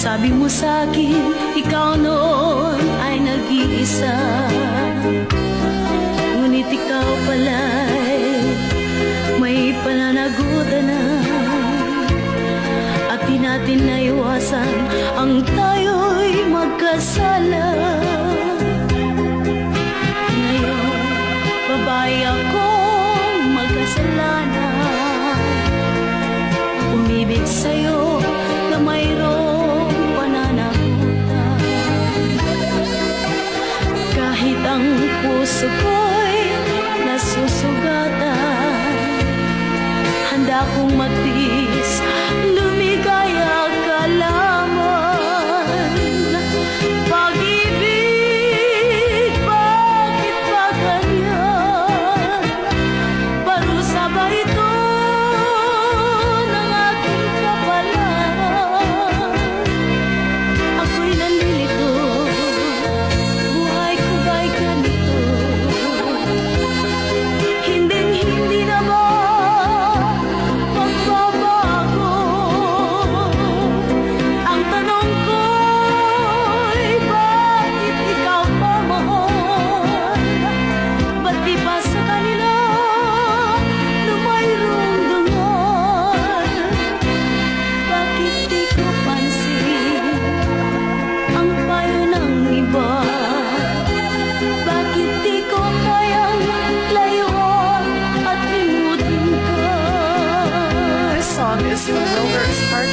Sabi mo sa'kin, ikaw noon ay nag-iisa, ngunit ikaw pala'y may pananagutan na, at di natin naiwasan ang tayo'y magkasala. Ngayon, babae akong magkasalanan, umibig sa'yo na mayroong pananagutan. Kahit ang puso ko'y nasusugatan, handa kong magtiis, lumigaya ka lamang. Pag-ibig, bakit ba ganyan? Parusa ba ito ng aking kapalan? Ako'y nalilito, buhay ko ba'y ganito? Hinding-hindi na ba magbabago? Ang tanong ko'y bakit ikaw pa mahal? Ba't di ba sa kanila na mayroong dangal? Bakit di ko pansin ang payo ng iba? Bakit di ko kayang layuan at limutin ka? This song is from Wilbur Sparks